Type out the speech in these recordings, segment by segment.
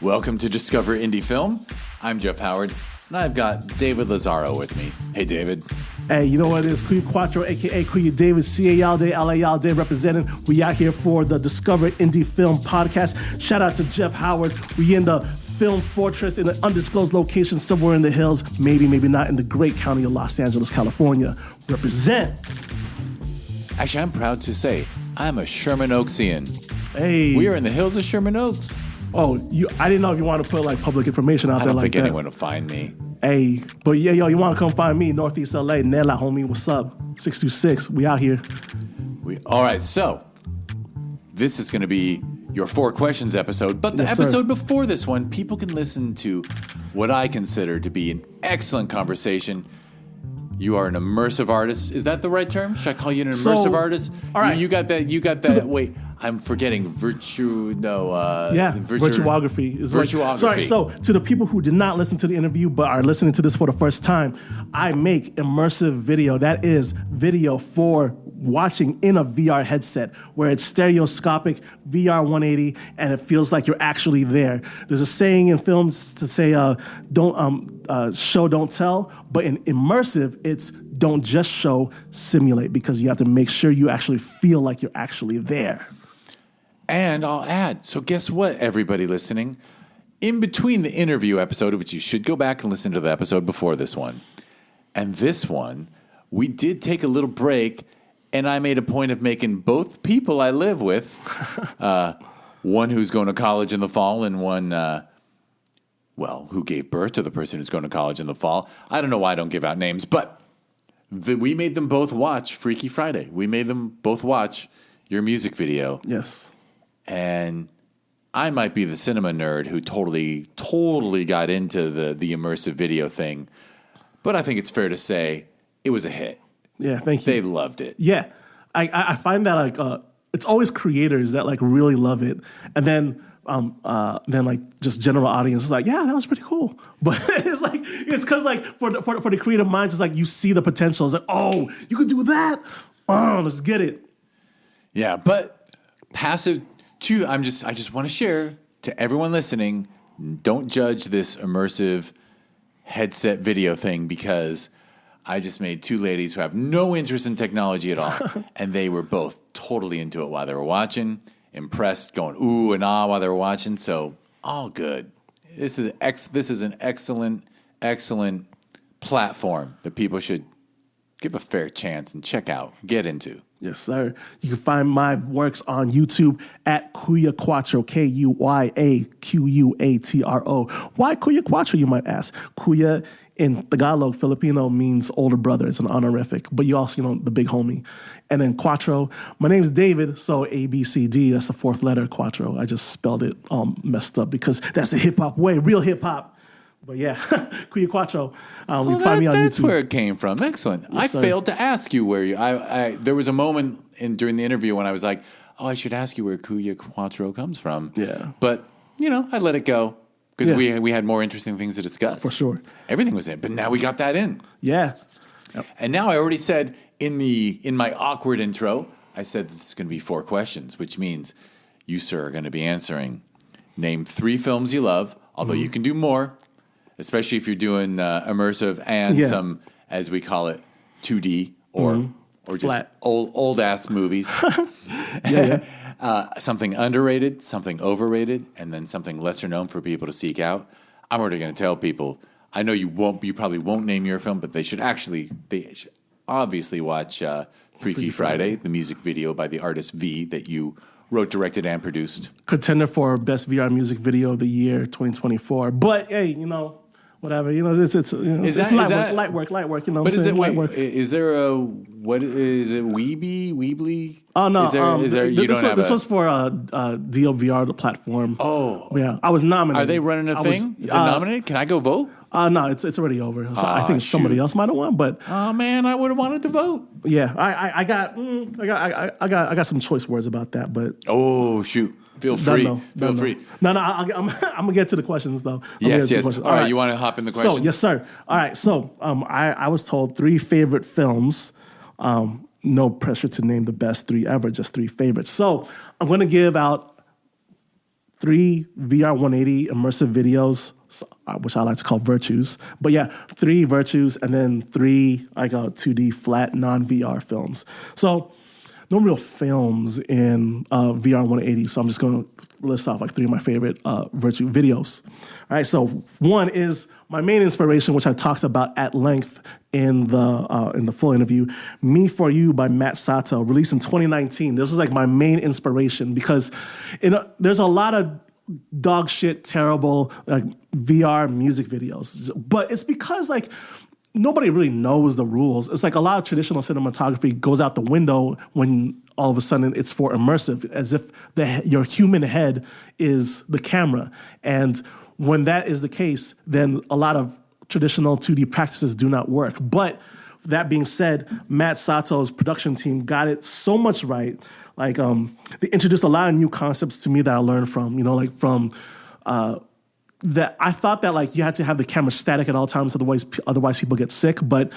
Welcome to Discover Indie Film. I'm Jeff Howard, and I've got David Lazaro with me. Hey, David. Hey, you know what it is? Kuya Quatro, a.k.a. Kuya David, C-A-L-D, L-A-L-D, representing. We out here for the Discover Indie Film podcast. Shout out to Jeff Howard. We in the film fortress in an undisclosed location somewhere in the hills. Maybe not in the great county of Los Angeles, California. Represent. Actually, I'm proud to say I'm a Sherman Oaksian. Hey. We are in the hills of Sherman Oaks. Oh, I didn't know if you want to put like public information out there like that. I don't think anyone will find me. Hey, but yeah, yo, you want to come find me, Northeast LA, Nella, homie, what's up? 626, we out here. All right, so this is going to be your 4 questions episode, but the episode before this one, people can listen to what I consider to be an excellent conversation. You are an immersive artist. Is that the right term? Should I call you an immersive artist? All right. You got that. Wait, I'm forgetting virtuography is virtuography. Sorry. So to the people who did not listen to the interview but are listening to this for the first time, I make immersive video. That is video for watching in a VR headset where it's stereoscopic, VR 180, and it feels like you're actually there. There's a saying in films to say, don't show, don't tell. But in immersive, it's don't just show, simulate, because you have to make sure you actually feel like you're actually there. And I'll add, so guess what, everybody listening? In between the interview episode, which you should go back and listen to the episode before this one, and this one, we did take a little break, and I made a point of making both people I live with, one who's going to college in the fall and one, who gave birth to the person who's going to college in the fall. I don't know why I don't give out names, but we made them both watch Freaky Friday. We made them both watch your music video. Yes. And I might be the cinema nerd who totally got into the immersive video thing. But I think it's fair to say it was a hit. Yeah, thank you. They loved it. Yeah. I find that like it's always creators that like really love it. And then like just general audience is like, yeah, that was pretty cool. But it's because like for the creative minds, it's like you see the potential. It's like, oh, you could do that. Oh, let's get it. Yeah, but passive too. I just want to share to everyone listening. Don't judge this immersive headset video thing because I just made 2 ladies who have no interest in technology at all, and they were both totally into it while they were watching. Impressed, going ooh and ah while they were watching. So all good. This is an excellent platform that people should give a fair chance and check out, get into. Yes, sir. You can find my works on YouTube at Kuya Quatro, Kuyaquatro. Why Kuya Quatro, you might ask? Kuya in Tagalog, Filipino, means older brother. It's an honorific, but you also, the big homie. And then Quatro, my name's David, so A-B-C-D, that's the 4th letter, Quatro. I just spelled it messed up because that's the hip-hop way, real hip-hop. But yeah, Kuya Quatro. You can find me on YouTube. That's where it came from. Excellent. Yes, I failed to ask you where you. There was a moment during the interview when I was like, "Oh, I should ask you where Kuya Quatro comes from." Yeah. But I let it go because we had more interesting things to discuss. For sure. Everything was in, but now we got that in. Yeah. Yep. And now I already said in my awkward intro, I said this is going to be 4 questions, which means you, sir, are going to be answering. Name 3 films you love, although you can do more. Especially if you're doing immersive and some, as we call it, 2D or just flat. old ass movies. Something underrated, something overrated, and then something lesser known for people to seek out. I'm already going to tell people. I know you probably won't name your film, but they should obviously watch Freaky Friday, the music video by the artist V that you wrote, directed, and produced. Contender for best VR music video of the year 2024. But hey, whatever. It's light work. But is it light work? Is there Weebly? Oh no, this was for DLVR, the platform. Oh yeah, I was nominated. Are they running a thing? Is it nominated? Can I go vote? No, it's already over. So I think somebody else might have won, but oh man, I would have wanted to vote. Yeah, I got some choice words about that, but oh shoot. Feel free. Feel free. No, I'm gonna get to the questions though. Yes. All right, you want to hop in the questions? So yes, sir. All right. So I was told 3 favorite films. No pressure to name the best 3 ever, just 3 favorites. So I'm gonna give out 3 VR 180 immersive videos, which I like to call virtues. But yeah, 3 virtues and then 3 like 2D flat non-VR films. So no real films in VR 180. So I'm just going to list off like 3 of my favorite virtue videos. All right. So one is my main inspiration, which I talked about at length in the full interview, Me For You by Matt Sato, released in 2019. This was like my main inspiration because there's a lot of dog shit, terrible like VR music videos, but it's because like nobody really knows the rules. It's like a lot of traditional cinematography goes out the window when all of a sudden it's for immersive, as if your human head is the camera. And when that is the case, then a lot of traditional 2D practices do not work. But that being said, Matt Sato's production team got it so much right. Like they introduced a lot of new concepts to me that I learned from, that I thought that like you had to have the camera static at all times, otherwise people get sick. But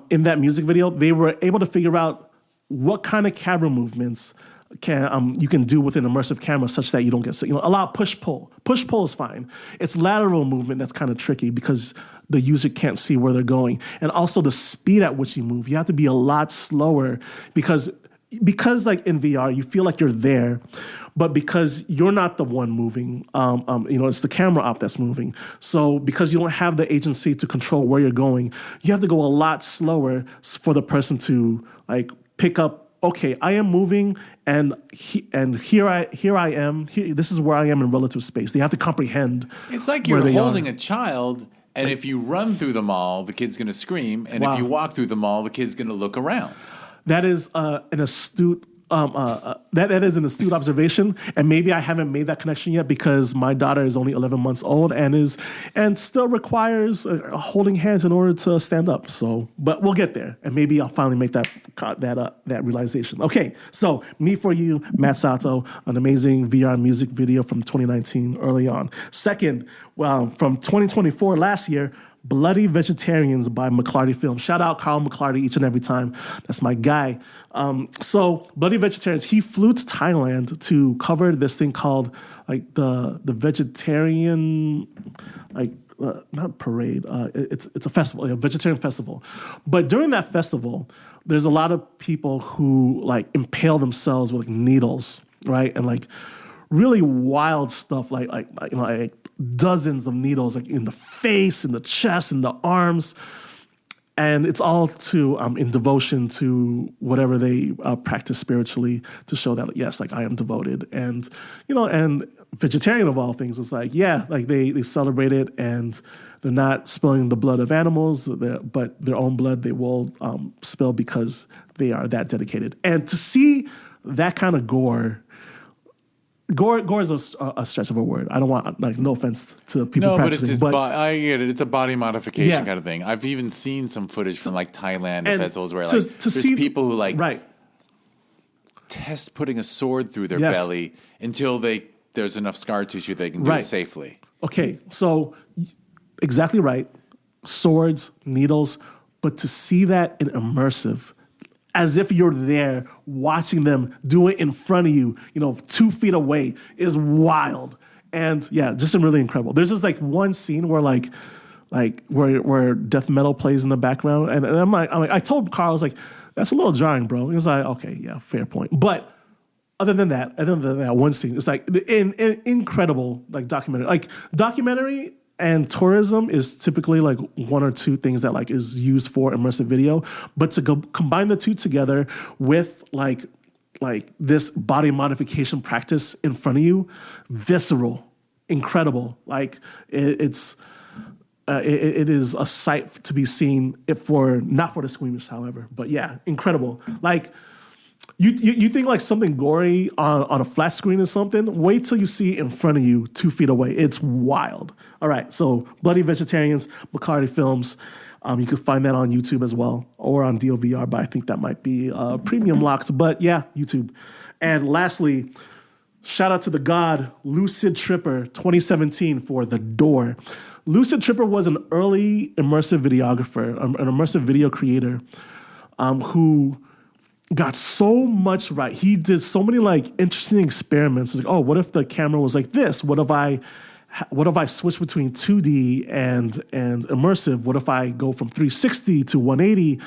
in that music video, they were able to figure out what kind of camera movements you can do with an immersive camera such that you don't get sick. A lot of push-pull. Push-pull is fine. It's lateral movement that's kind of tricky because the user can't see where they're going. And also the speed at which you move. You have to be a lot slower because like in VR, you feel like you're there, but because you're not the one moving, it's the camera op that's moving. So because you don't have the agency to control where you're going, you have to go a lot slower for the person to like pick up, okay, I am moving and here I am. This is where I am in relative space. They have to comprehend. It's like you're holding a child, and if you run through the mall, the kid's going to scream, and if you walk through the mall, the kid's going to look around. That is an astute that is an astute observation, and maybe I haven't made that connection yet because my daughter is only 11 months old and still requires holding hands in order to stand up. So, but we'll get there, and maybe I'll finally make that realization. Okay, so Me For You, Matt Sato, an amazing VR music video from 2019 early on. Second, from 2024 last year, Bloody Vegetarians by McClarty Films. Shout out Carl McClarty each and every time. That's my guy. So Bloody Vegetarians, he flew to Thailand to cover this thing called like the vegetarian, not parade. It's a festival, a vegetarian festival. But during that festival, there's a lot of people who like impale themselves with like needles, right? And like really wild stuff, like dozens of needles, like in the face, in the chest, in the arms, and it's all in devotion to whatever they practice spiritually to show that yes, like I am devoted, and and vegetarian of all things. It's like like they celebrate it, and they're not spilling the blood of animals, but their own blood they will spill because they are that dedicated. And to see that kind of gore is a stretch of a word. I don't want, like, no offense to people practicing. No, but I get it. It's a body modification kind of thing. I've even seen some footage from, like, Thailand and festivals where, there's people who, like, test putting a sword through their belly until there's enough scar tissue they can do it safely. Okay, so exactly right. Swords, needles, but to see that in immersive, as if you're there watching them do it in front of you, 2 feet away, is wild. And just really incredible. There's just like one scene where where death metal plays in the background, and I'm like, I told Carl, I was like, that's a little jarring, bro. He was like, okay, yeah, fair point. But other than that one scene, it's like incredible, like documentary. Like documentary and tourism is typically like 1 or 2 things that like is used for immersive video, but to combine the two together with like this body modification practice in front of you, visceral, incredible. Like it is a sight to be seen. Not for the squeamish, however, but incredible. Like. You think like something gory on a flat screen or something? Wait till you see it in front of you 2 feet away. It's wild. All right, so Bloody Vegetarians, McClarty Films. You can find that on YouTube as well or on DOVR, but I think that might be premium locked. But YouTube. And lastly, shout out to the god Lucid Tripper 2017 for The Door. Lucid Tripper was an early immersive videographer, an immersive video creator who got so much right. He did so many like interesting experiments. Like, oh, what if the camera was like this? What if I switch between 2D and immersive? What if I go from 360 to 180?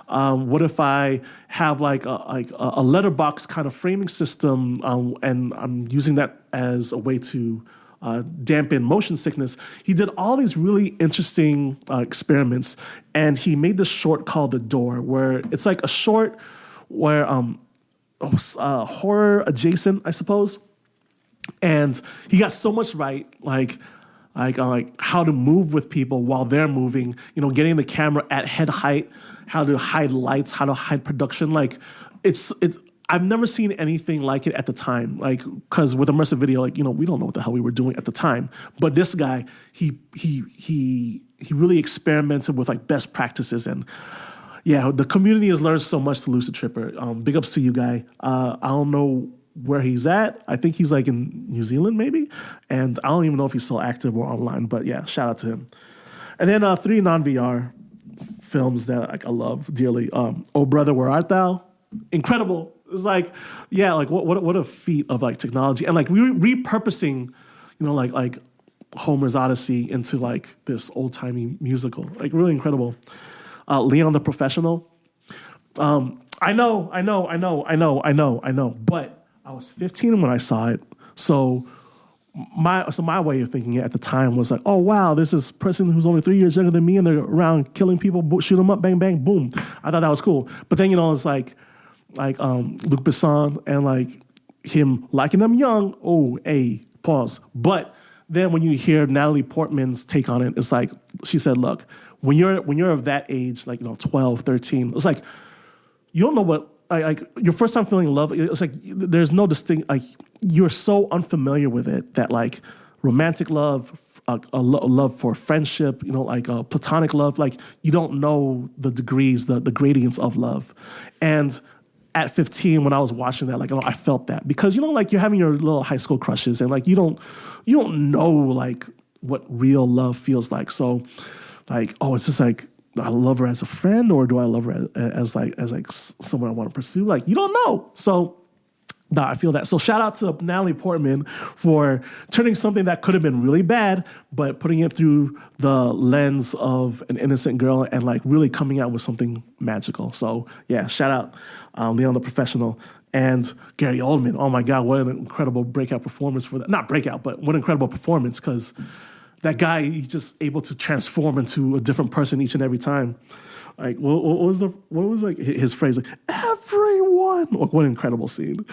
What if I have like a letterbox kind of framing system, and I'm using that as a way to dampen motion sickness? He did all these really interesting experiments, and he made this short called The Door, where it's like a short where horror adjacent, I suppose. And he got so much right, like how to move with people while they're moving, getting the camera at head height, how to hide lights, how to hide production. Like it's I've never seen anything like it at the time. Like, because with immersive video, like, we don't know what the hell we were doing at the time. But this guy, he really experimented with like best practices. And yeah, the community has learned so much to Lucid Tripper. Big ups to you, guy. I don't know where he's at. I think he's like in New Zealand maybe. And I don't even know if he's still active or online, but yeah, shout out to him. And then 3 non-VR films that like, I love dearly. Oh Brother, Where Art Thou? Incredible. It's like, yeah, like what a feat of like technology. And like repurposing, like Homer's Odyssey into like this old-timey musical. Like really incredible. Leon the Professional. I know. But I was 15 when I saw it. So my way of thinking it at the time was like, oh, wow, there's this person who's only 3 years younger than me and they're around killing people, shoot them up, bang, bang, boom. I thought that was cool. But then, it's like Luc Besson and like him liking them young. Oh, hey, pause. But then when you hear Natalie Portman's take on it, it's like, she said, look, when you're of that age, like, 12, 13, it's like, you don't know what, like your first time feeling love, it's like there's no distinct, like you're so unfamiliar with it that like romantic love, a love for friendship, like platonic love, like you don't know the degrees, the gradients of love. And at 15, when I was watching that, like I felt that because like you're having your little high school crushes and like you don't know like what real love feels like. So like, oh, it's just like, I love her as a friend, or do I love her as someone I want to pursue? Like, you don't know. So, I feel that. So shout out to Natalie Portman for turning something that could have been really bad, but putting it through the lens of an innocent girl and like really coming out with something magical. So yeah, shout out Leon the Professional and Gary Oldman. Oh my God, what an incredible breakout performance for that. Not breakout, but what an incredible performance, because that guy, he's just able to transform into a different person each and every time. Like, what was like his phrase? Like, everyone. What an incredible scene.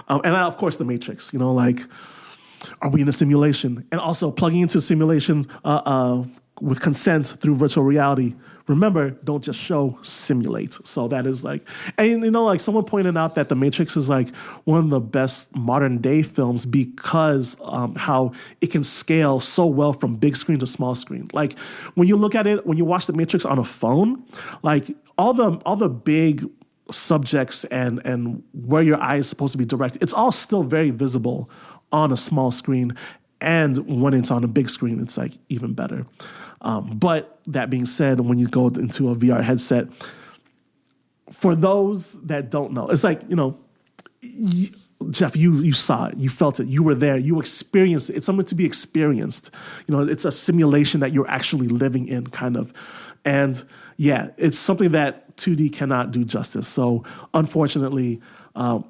And of course, The Matrix. Like, are we in a simulation? And also plugging into simulation with consent through virtual reality. Remember, don't just show, simulate. So that is like, and like someone pointed out that The Matrix is like one of the best modern day films because how it can scale so well from big screen to small screen. Like when you look at it, when you watch The Matrix on a phone, like all the big subjects and where your eye is supposed to be directed, it's all still very visible on a small screen. And when it's on a big screen, it's like even better. But that being said, when you go into a VR headset, for those that don't know, it's like, Jeff, you saw it, you felt it, you were there, you experienced it. It's something to be experienced. It's a simulation that you're actually living in, kind of. And yeah, it's something that 2D cannot do justice. So unfortunately,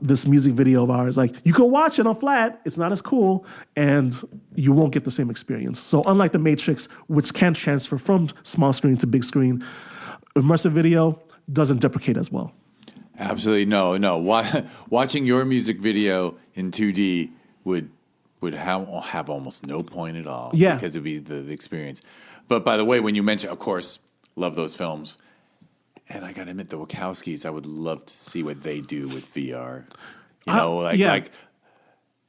this music video of ours, like you can watch it on flat, it's not as cool, and you won't get the same experience. So unlike The Matrix, which can transfer from small screen to big screen, immersive video doesn't deprecate as well. Absolutely no. Watching your music video in 2D would have almost no point at all. Yeah, because it'd be the experience. But by the way, when you mention, of course, love those films. And I got to admit, the Wachowskis, I would love to see what they do with VR. Like,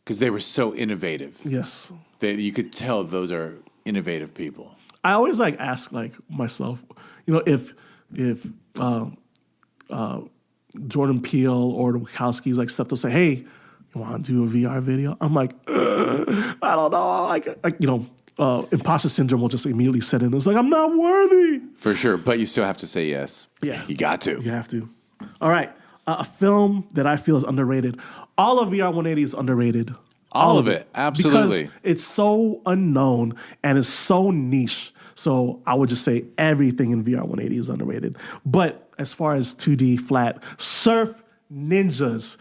because they were so innovative. Yes. You could tell those are innovative people. I always like ask like myself, if Jordan Peele or the Wachowskis like stepped up and say, hey, you want to do a VR video? I'm like, I don't know. Imposter syndrome will just immediately set in. It's like, I'm not worthy. For sure, but you still have to say yes. Yeah. You got to. You have to. All right. A film that I feel is underrated. All of VR 180 is underrated. All of it, absolutely. Because it's so unknown and it's so niche. So I would just say everything in VR 180 is underrated. But as far as 2D flat, Surf Ninjas.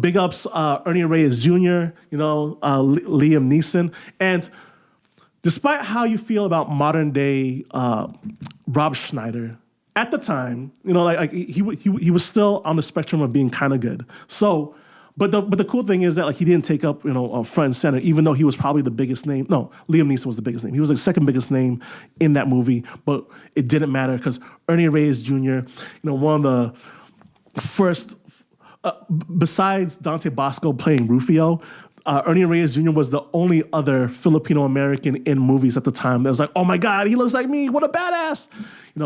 Big ups Ernie Reyes Jr., Liam Neeson. And despite how you feel about modern day Rob Schneider, at the time, he was still on the spectrum of being kind of good. So, but the cool thing is that he didn't take up front and center, even though he was probably the biggest name. No, Liam Neeson was the biggest name. He was the second biggest name in that movie, but it didn't matter because Ernie Reyes Jr., one of the first, besides Dante Bosco playing Rufio, Ernie Reyes Jr. was the only other Filipino American in movies at the time that was like, oh my God, he looks like me. What a badass.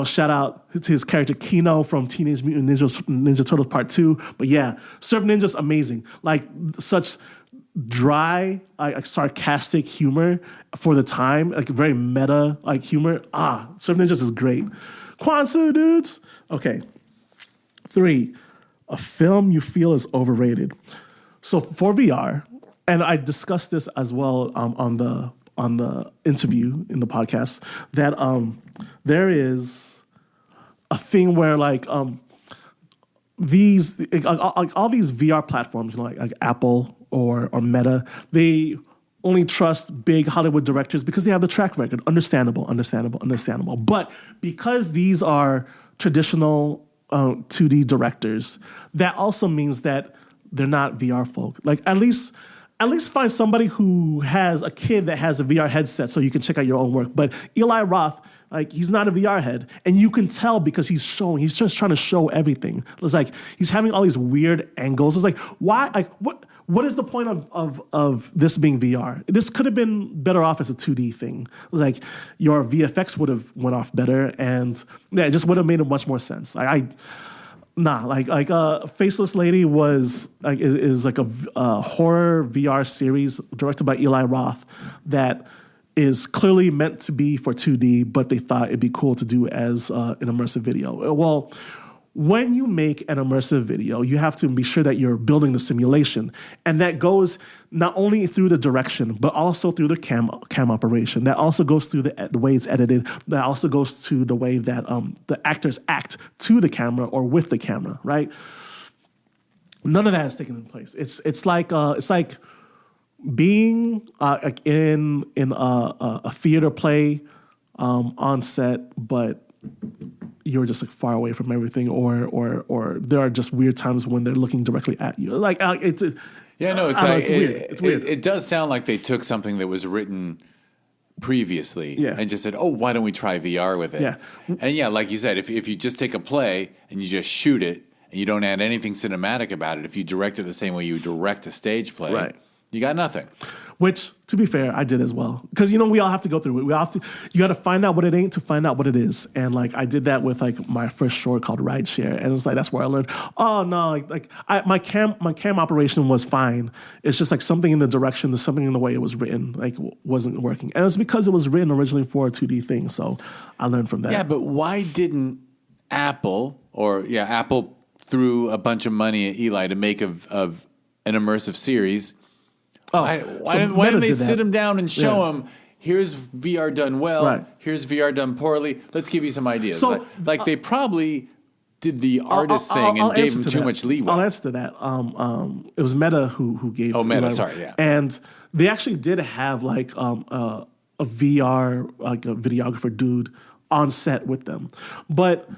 Shout out to his character Kino from Teenage Mutant Ninja Turtles Part 2. But yeah, Surf Ninja's amazing. Such dry, sarcastic humor for the time, very meta humor. Surf Ninjas is great. Kwanzaa dudes. Okay. 3, a film you feel is overrated. So for VR, and I discussed this as well on the interview in the podcast, that there is a thing where these all these VR platforms, like Apple or Meta, they only trust big Hollywood directors because they have the track record. Understandable. But because these are traditional 2D directors, that also means that they're not VR folk. At least find somebody who has a kid that has a VR headset so you can check out your own work. But Eli Roth, he's not a VR head. And you can tell because he's just trying to show everything. It's he's having all these weird angles. It's why, what is the point of this being VR? This could have been better off as a 2D thing. Your VFX would have went off better and it just would have made much more sense. Faceless Lady is a horror VR series directed by Eli Roth that is clearly meant to be for 2D, but they thought it'd be cool to do as an immersive video. Well, when you make an immersive video, you have to be sure that you're building the simulation. And that goes not only through the direction, but also through the cam operation. That also goes through the way it's edited. That also goes to the way that the actors act to the camera or with the camera, right? None of that is taken in place. It's like being in a theater play on set, but you're just far away from everything, or there are just weird times when they're looking directly at you. It's weird. It's weird. It does sound like they took something that was written previously and just said, "Oh, why don't we try VR with it?" Yeah. And like you said, if you just take a play and you just shoot it and you don't add anything cinematic about it, if you direct it the same way you direct a stage play, right, you got nothing. Which, to be fair, I did as well. Because, we all have to go through it. You got to find out what it ain't to find out what it is. And, I did that with, my first short called Rideshare. And it's that's where I learned, oh, no, my cam operation was fine. It's just, something in the direction, something in the way it was written, wasn't working. And it's because it was written originally for a 2D thing. So I learned from that. Yeah, but why didn't Apple threw a bunch of money at Eli to make of an immersive series? Why didn't they sit him down and show him, here's VR done well, right, here's VR done poorly, let's give you some ideas. So, they probably did the artist thing and gave him too much leeway. I'll answer to that. It was Meta who gave... Oh, Meta, sorry, yeah. And they actually did have a VR, a videographer dude on set with them. But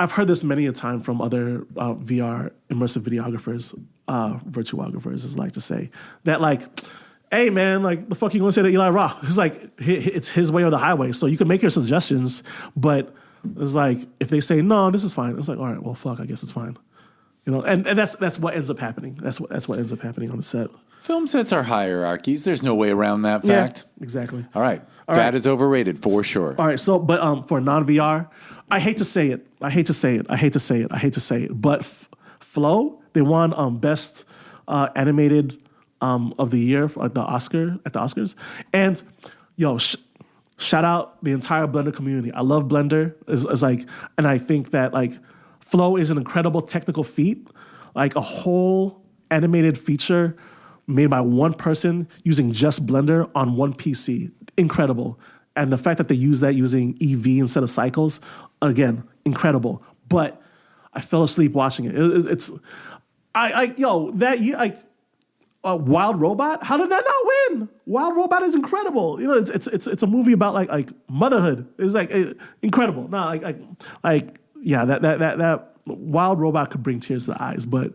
I've heard this many a time from other VR immersive videographers, virtuographers, as I like to say, that hey man, the fuck you gonna say to Eli Roth? It's it's his way or the highway. So you can make your suggestions, but it's if they say no, this is fine. It's all right, well fuck, I guess it's fine. And that's what ends up happening. That's what ends up happening on the set. Film sets are hierarchies. There's no way around that fact. Yeah, exactly. All right. That is overrated for sure. All right. So, but for non-VR, I hate to say it. But Flow, they won Best Animated of the Year at the Oscars. And shout out the entire Blender community. I love Blender. And I think that Flow is an incredible technical feat. like a whole animated feature made by one person using just Blender on one PC. Incredible. And the fact that they use that using EV instead of cycles, again, incredible. But I fell asleep watching it. Wild Robot. How did that not win? Wild Robot is incredible. You know, it's a movie about like motherhood. It's like incredible. No, that Wild Robot could bring tears to the eyes, but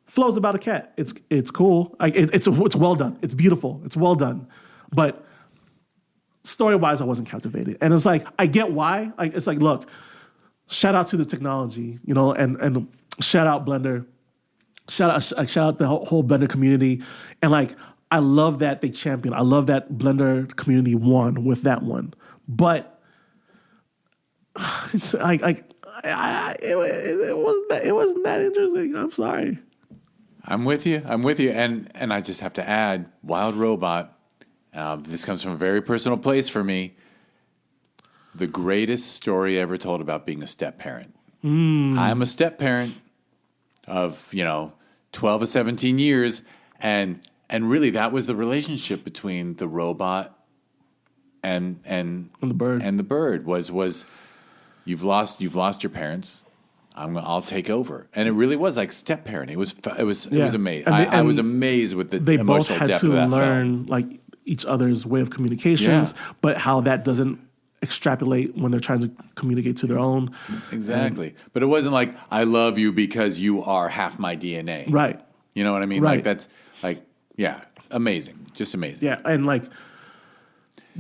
Flow's about a cat. It's cool. Like it's well done. It's beautiful. It's well done, but story-wise, I wasn't captivated. And it's like I get why. Like it's like, look, shout out to the technology, you know, and shout out Blender. Shout out the whole Blender community. And like, I love that they championed. I love that Blender community won with that one. But it's it wasn't that interesting. I'm sorry. I'm with you. And I just have to add, Wild Robot, this comes from a very personal place for me. The greatest story ever told about being a step parent. I'm a step parent of, 12 or 17 years, and really that was the relationship between the robot and the bird. And the bird was you've lost your parents. I'll take over, and it really was like step parenting. It was amazing. I was amazed with the emotional depth of that film. They both had to learn like each other's way of communications, but how that doesn't extrapolate when they're trying to communicate to their own. Exactly. But it wasn't like, I love you because you are half my DNA. Right. You know what I mean? Right. Like that's like, yeah, amazing. Just amazing. Yeah. And like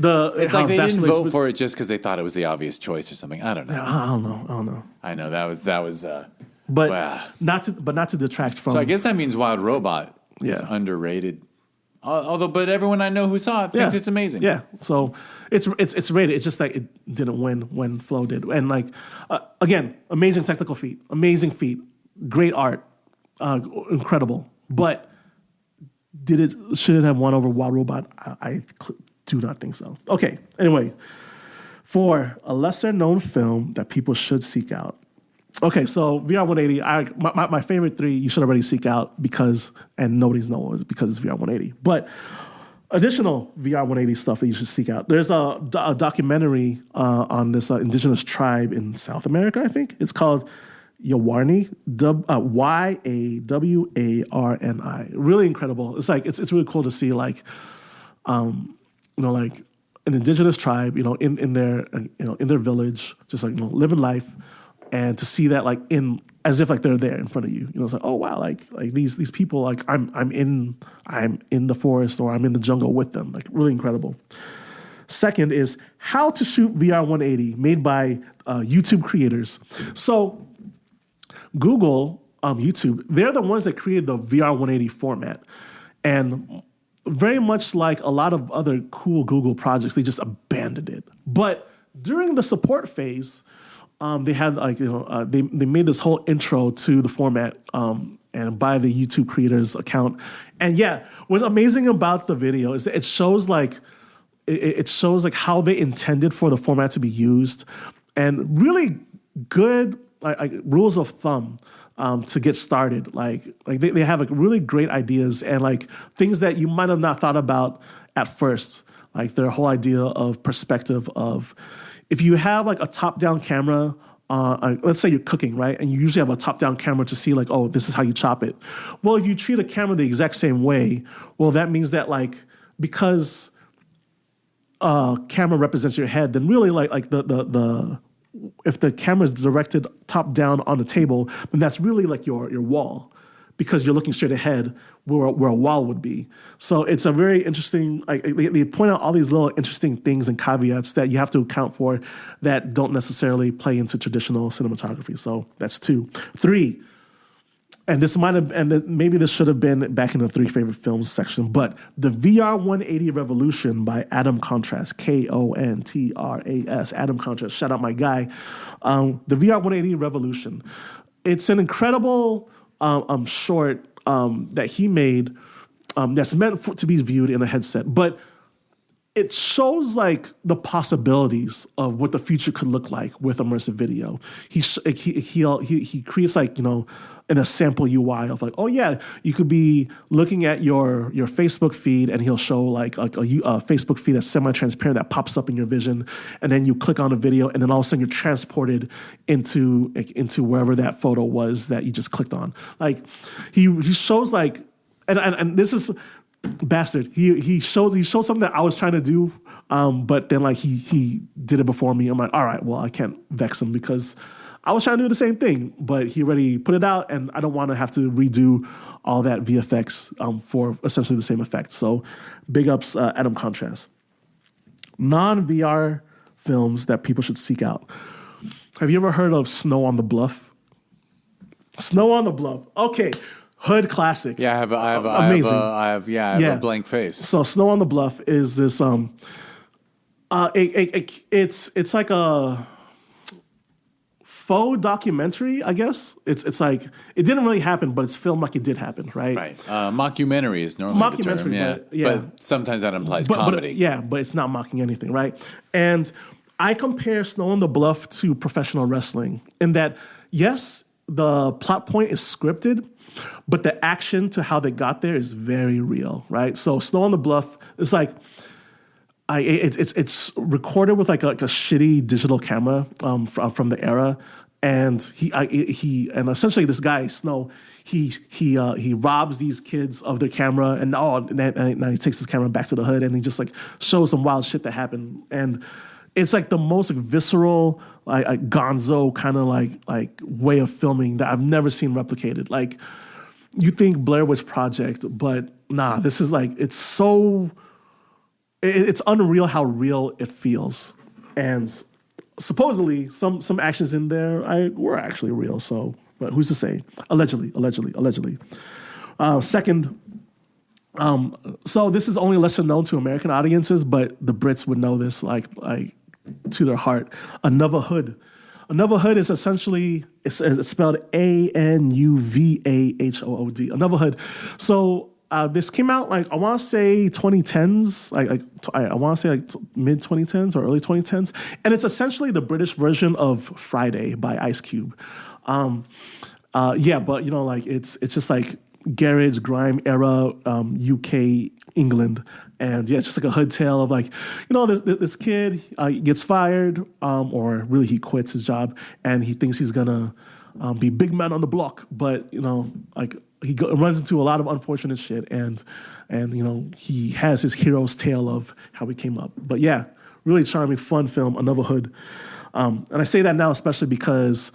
it's like they didn't vote for it just because they thought it was the obvious choice or something. I don't know. I don't know. I know that was but not to detract from. So I guess that means Wild Robot is underrated. But everyone I know who saw it thinks it's amazing. Yeah, so it's rated. It's just like it didn't win when Flow did. And like again, amazing technical feat, great art, incredible. But should it have won over Wild Robot? I do not think so. Okay, anyway, for a lesser known film that people should seek out. Okay, so VR 180, my favorite three you should already seek out and nobody's knows because it's VR 180. But additional VR 180 stuff that you should seek out. There's a documentary on this indigenous tribe in South America, I think. It's called Yawarni, Yawarni. Really incredible. It's like it's really cool to see like like an indigenous tribe, in their village, just like living life. And to see that like as if like they're there in front of you, it's like, oh wow, like these people, like I'm in the forest or I'm in the jungle with them, like really incredible. Second is How to Shoot VR 180, made by YouTube creators. So Google, YouTube, they're the ones that created the VR 180 format, and very much like a lot of other cool Google projects, they just abandoned it. But during the support phase, they had they made this whole intro to the format and by the YouTube creators account. And yeah, what's amazing about the video is that it shows like how they intended for the format to be used, and really good rules of thumb to get started. Like they have like really great ideas and like things that you might have not thought about at first. Like their whole idea of perspective of, if you have like a top-down camera, let's say you're cooking, right? And you usually have a top-down camera to see like, oh, this is how you chop it. Well, if you treat a camera the exact same way, well, that means that like, because camera represents your head, then really like the if the camera is directed top-down on the table, then that's really like your wall, because you're looking straight ahead where a wall would be. So it's a very interesting, like they point out all these little interesting things and caveats that you have to account for that don't necessarily play into traditional cinematography. So that's 2. 3, and maybe this should have been back in the 3 favorite films section, but the VR 180 Revolution by Adam Contrast, Kontras, Adam Contrast, shout out my guy. The VR 180 Revolution. It's an incredible short that he made that's meant to be viewed in a headset. But it shows like the possibilities of what the future could look like with immersive video. He creates like, in a sample UI of like, oh yeah, you could be looking at your Facebook feed and he'll show like a Facebook feed that's semi-transparent that pops up in your vision, and then you click on a video and then all of a sudden you're transported into wherever that photo was that you just clicked on. Like he shows like, and this is bastard. He showed something that I was trying to do, but then like he did it before me. I'm like, all right, well I can't vex him because I was trying to do the same thing, but he already put it out, and I don't want to have to redo all that VFX for essentially the same effect. So, big ups, Adam Contrast. Non-VR films that people should seek out. Have you ever heard of Snow on the Bluff? Snow on the Bluff. Okay, hood classic. Yeah, amazing. I have a blank face. So, Snow on the Bluff is this. It's like a faux documentary, I guess. It's like it didn't really happen, but it's filmed like it did happen, right? Right. Mockumentary is normally the term, but sometimes that implies comedy. But it's not mocking anything, right? And I compare Snow on the Bluff to professional wrestling in that, yes, the plot point is scripted, but the action to how they got there is very real, right? So Snow on the Bluff is like, it's recorded with like a shitty digital camera from the era, and he essentially this guy Snow he robs these kids of their camera, and now he takes his camera back to the hood and he just like shows some wild shit that happened, and it's like the most visceral like gonzo kind of like way of filming that I've never seen replicated. Like you think Blair Witch Project, but nah, this is like it's unreal how real it feels, and supposedly some actions in there were actually real. So, but who's to say? Allegedly. Second, so this is only lesser known to American audiences, but the Brits would know this like to their heart. Another Hood. Another Hood is essentially it's spelled ANUVAHOOD. Another Hood. So. This came out like I want to say 2010s, I want to say like mid 2010s or early 2010s, and it's essentially the British version of Friday by Ice Cube. But like it's just like garage grime era UK England, and it's just like a hood tale of like this kid gets fired or really he quits his job and he thinks he's gonna be big man on the block, but like. He runs into a lot of unfortunate shit, and he has his hero's tale of how he came up. But yeah, really charming, fun film, Another Hood. And I say that now especially because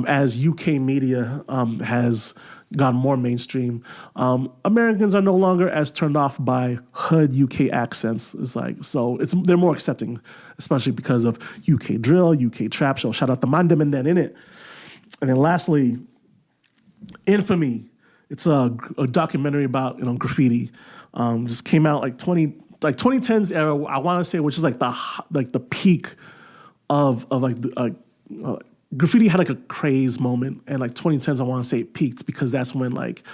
as UK media has gone more mainstream, Americans are no longer as turned off by hood UK accents. It's like they're more accepting, especially because of UK drill, UK trap. So shout out to Mandem and then in it. And then lastly, Infamy. It's a documentary about graffiti. Just came out like 2010s era. I want to say, which is like the peak of graffiti had like a craze moment, and like 2010s I want to say it peaked because that's when like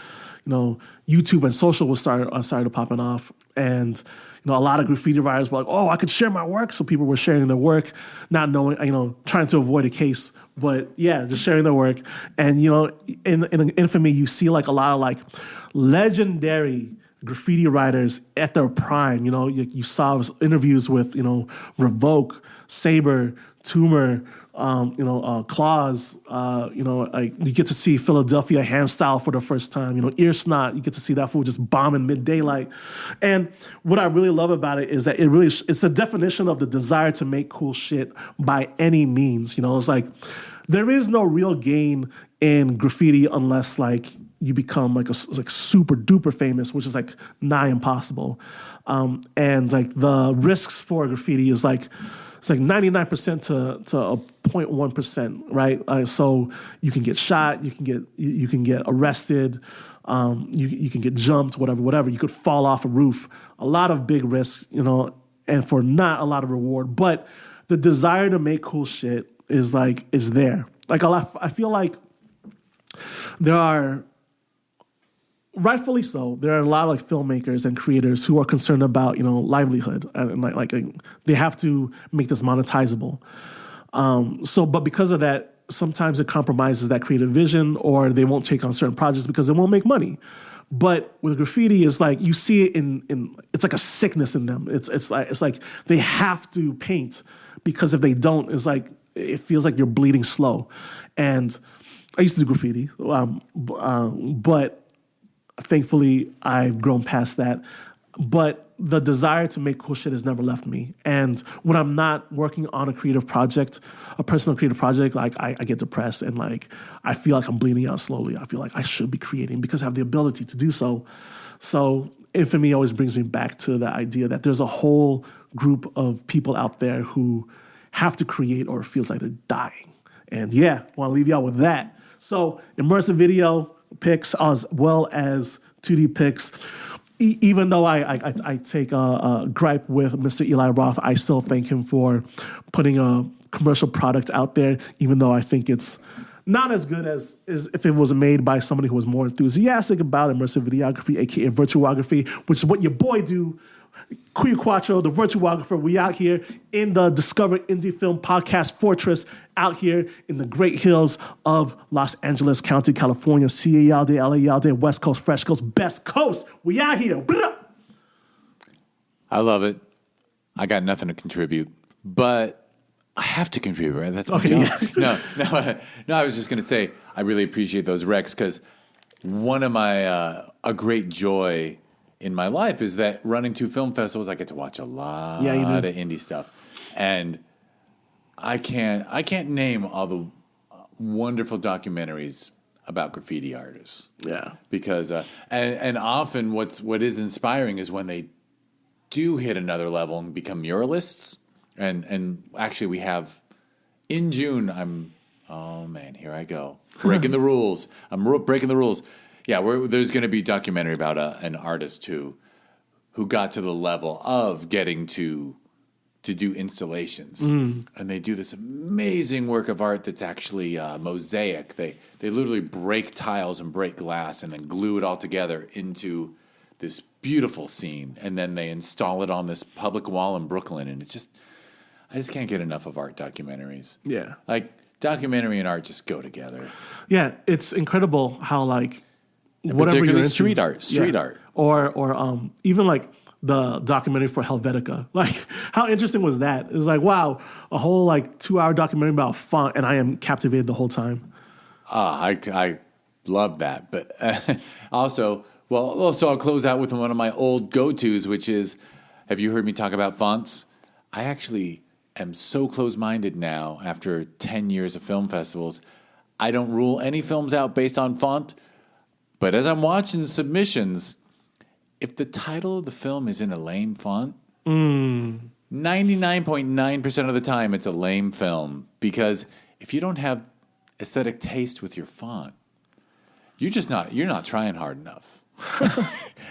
YouTube and social was started popping off, and a lot of graffiti writers were like, oh, I could share my work, so people were sharing their work, not knowing trying to avoid a case. But yeah, just sharing their work. And, in Infamy, you see like a lot of like legendary graffiti writers at their prime. You saw interviews with, Revoke, Saber, Tumor, Claws. Like you get to see Philadelphia Handstyle for the first time. Earsnot, you get to see that fool just bombing mid-daylight. And what I really love about it is that it's the definition of the desire to make cool shit by any means. It's like there is no real gain in graffiti unless like you become like super duper famous, which is like nigh impossible. And like the risks for graffiti is like it's like 99% to a 0.1%, right? So you can get shot, you can get arrested, you can get jumped, whatever. You could fall off a roof. A lot of big risks, and for not a lot of reward. But the desire to make cool shit is there. Like I feel like there are rightfully so. There are a lot of like filmmakers and creators who are concerned about livelihood and like they have to make this monetizable. But because of that, sometimes it compromises that creative vision, or they won't take on certain projects because it won't make money. But with graffiti, it's like you see it in it's like a sickness in them. It's like they have to paint, because if they don't, it's like it feels like you're bleeding slow. And I used to do graffiti, but thankfully I've grown past that. But the desire to make cool shit has never left me. And when I'm not working on a creative project, a personal creative project, like I get depressed and like I feel like I'm bleeding out slowly. I feel like I should be creating because I have the ability to do so. So infamy always brings me back to the idea that there's a whole group of people out there who have to create or it feels like they're dying. And yeah, I want to leave y'all with that. So immersive video pics as well as 2D pics. Even though I take a gripe with Mr. Eli Roth, I still thank him for putting a commercial product out there, even though I think it's not as good as if it was made by somebody who was more enthusiastic about immersive videography, aka virtuography, which is what your boy do. Kuya Quatro, the virtuographer, we out here in the Discover Indie Film Podcast Fortress, out here in the great hills of Los Angeles County, California, CA y'all day, LA y'all day, West Coast, Fresh Coast, Best Coast. We out here. I love it. I got nothing to contribute, but I have to contribute, right? That's my job. Yeah. No, I was just going to say, I really appreciate those recs because one of my, a great joy in my life is that running 2 film festivals, I get to watch a lot of indie stuff. And I can't name all the wonderful documentaries about graffiti artists. Yeah. Because and often what is inspiring is when they do hit another level and become muralists. And actually we have in June here I go. Breaking the rules. I'm breaking the rules. Yeah, there's going to be a documentary about an artist who got to the level of getting to do installations, and they do this amazing work of art that's actually mosaic. They literally break tiles and break glass and then glue it all together into this beautiful scene, and then they install it on this public wall in Brooklyn. And I just can't get enough of art documentaries. Yeah, like documentary and art just go together. Yeah, it's incredible how like. Whatever you're into, street art, or even like the documentary for Helvetica. Like, how interesting was that? It was like, wow, a whole like 2-hour documentary about font, and I am captivated the whole time. I love that, but also I'll close out with one of my old go-tos, which is, have you heard me talk about fonts? I actually am so close-minded now after 10 years of film festivals. I don't rule any films out based on font. But as I'm watching submissions, if the title of the film is in a lame font, 99.9% of the time it's a lame film. Because if you don't have aesthetic taste with your font, you're not trying hard enough.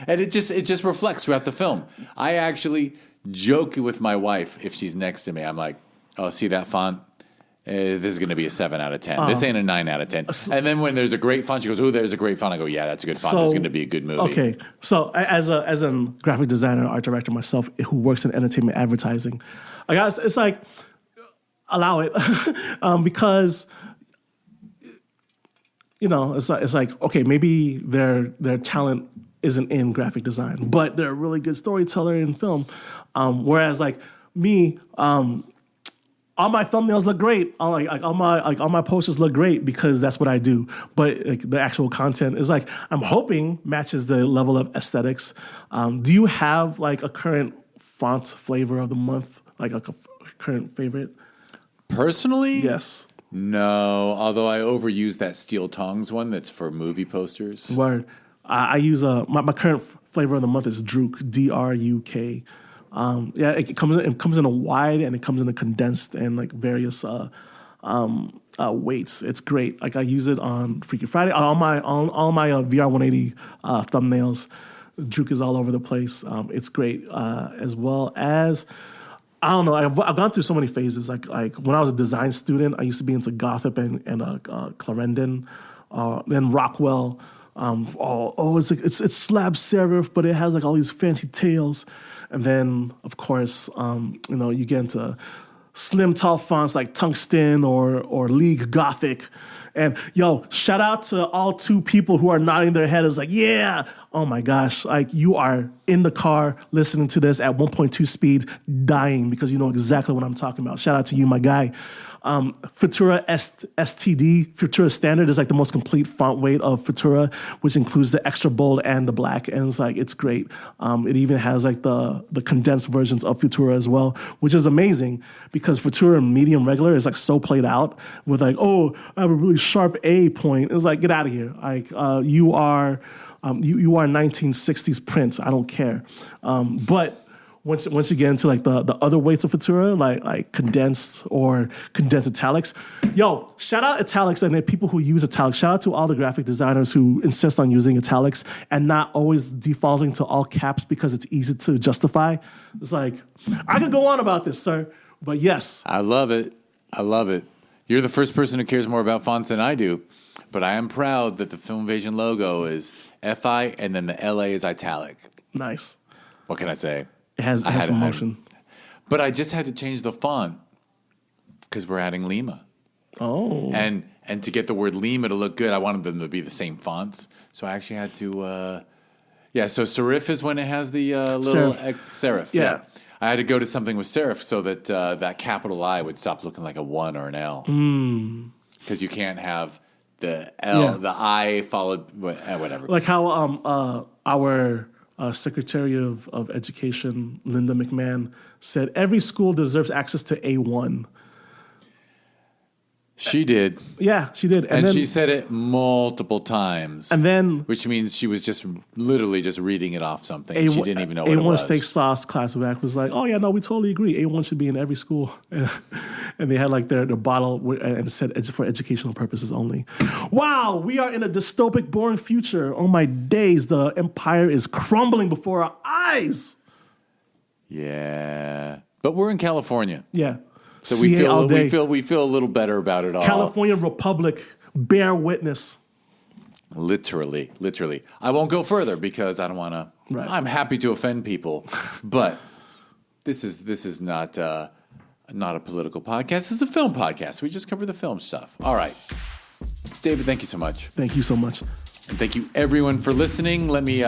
And it just reflects throughout the film. I actually joke with my wife if she's next to me. I'm like, oh, see that font? This is going to be a 7 out of 10. This ain't a 9 out of 10. And then when there's a great font, she goes, "Oh, there's a great font." I go, "Yeah, that's a good font. This is going to be a good movie." Okay, so as a graphic designer, art director myself, who works in entertainment advertising, I guess it's like allow it because it's like okay, maybe their talent isn't in graphic design, but they're a really good storyteller in film. Whereas like me. All my thumbnails look great. All my posters look great because that's what I do. But like, the actual content is like I'm hoping matches the level of aesthetics. Do you have like a current font flavor of the month, like a current favorite? Personally, yes. No, although I overuse that Steel Tongs one that's for movie posters. Word. I use my current flavor of the month is Druk, DRUK. It comes in a wide and it comes in a condensed and like various weights. It's great. Like I use it on Freaky Friday. All my VR 180 thumbnails. Druk is all over the place. It's great as well as I don't know. I've gone through so many phases. Like when I was a design student, I used to be into Gotham and Clarendon, then Rockwell. It's slab serif, but it has like all these fancy tails. And then, of course, you get into slim, tall fonts like Tungsten or League Gothic. And shout out to all two people who are nodding their head. It's like, yeah, oh my gosh, like you are in the car listening to this at 1.2 speed, dying because you know exactly what I'm talking about. Shout out to you, my guy. Futura STD, Futura Standard is like the most complete font weight of Futura, which includes the extra bold and the black, and it's great. It even has like the condensed versions of Futura as well, which is amazing because Futura medium regular is like so played out with like, oh, I have a really sharp A point. It's like, get out of here. Like you are 1960s Prince. I don't care. But once you get into like the other weights of Futura, like condensed or condensed italics, shout out italics and the people who use italics. Shout out to all the graphic designers who insist on using italics and not always defaulting to all caps because it's easy to justify. It's like, I could go on about this, sir, but yes. I love it. You're the first person who cares more about fonts than I do, but I am proud that the Filmvasion logo is FI and then the LA is italic. Nice. What can I say? It has some motion. But I just had to change the font because we're adding Lima. Oh. And to get the word Lima to look good, I wanted them to be the same fonts. So I actually had to, so serif is when it has the little serif. Yeah. I had to go to something with serif so that that capital I would stop looking like a 1 or an L. Because you can't have the L, the I followed, whatever. Like how our Secretary of Education, Linda McMahon, said every school deserves access to A1. She did. Yeah, she did. And then, she said it multiple times. And then... Which means she was just literally just reading it off something. She didn't even know what it was. A1 steak sauce class back was like, oh yeah, no, we totally agree. A1 should be in every school. And they had like their bottle and it said for educational purposes only. Wow, we are in a dystopic, boring future. Oh my days, the empire is crumbling before our eyes. Yeah. But we're in California. Yeah. So we feel a little better about it all. California Republic, bear witness. Literally. I won't go further because I don't want to. Right. I'm happy to offend people, but this is not a political podcast. This is a film podcast. We just cover the film stuff. All right, David, thank you so much. Thank you so much, and thank you everyone for listening. Let me.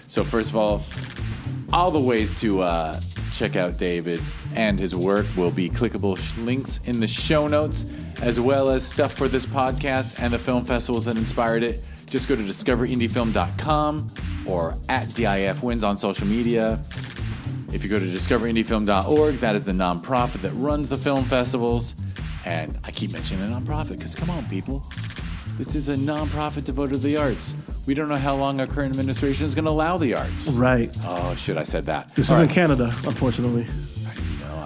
So first of all the ways to check out David and his work will be clickable links in the show notes, as well as stuff for this podcast and the film festivals that inspired it. Just go to discoverindiefilm.com or @DIFwins on social media. If you go to discoverindiefilm.org, that is the nonprofit that runs the film festivals. And I keep mentioning the nonprofit because, come on, people. This is a nonprofit devoted to the arts. We don't know how long our current administration is going to allow the arts. Right. Oh, shit, I said that. This is in Canada, unfortunately.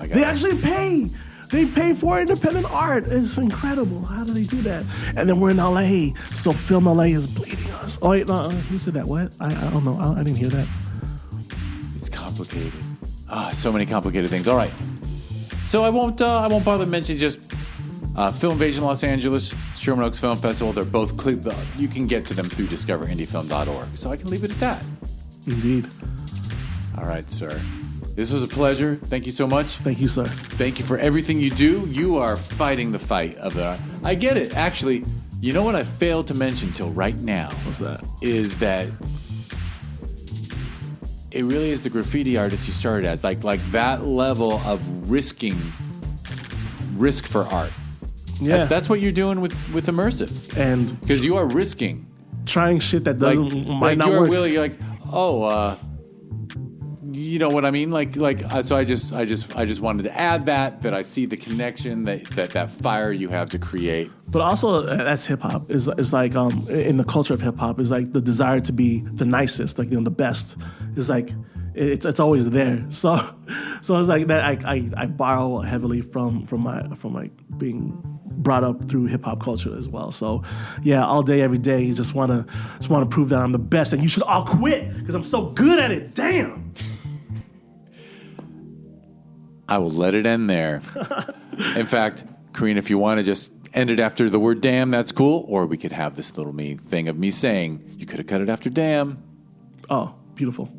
They actually pay. They pay for independent art. It's incredible. How do they do that? And then we're in LA, so Film LA is bleeding us. Oh, wait, no, who said that? What? I don't know. I didn't hear that. It's complicated. So many complicated things. All right. So I won't bother mentioning just Filmvasion Los Angeles, Sherman Oaks Film Festival. They're both you can get to them through discoverindiefilm.org. So I can leave it at that. Indeed. All right, sir. This was a pleasure. Thank you so much. Thank you, sir. Thank you for everything you do. You are fighting the fight of the... I get it. Actually, you know what I failed to mention till right now? What's that? Is that it really is the graffiti artist you started as. Like that level of risk for art. Yeah. That's what you're doing with Immersive. And... Because you are risking. Trying shit that might not work. Really, like, you know what I mean? So I just wanted to add that I see the connection, that fire you have to create. But also, that's hip hop. Is like in the culture of hip hop is like the desire to be the nicest, like the best. Is like it's always there. So it's like that. I borrow heavily from being brought up through hip hop culture as well. So yeah, all day, every day, you just want to prove that I'm the best, and you should all quit because I'm so good at it. Damn. I will let it end there. In fact, Karina, if you want to just end it after the word damn, that's cool. Or we could have this little thing of me saying, you could have cut it after damn. Oh, beautiful.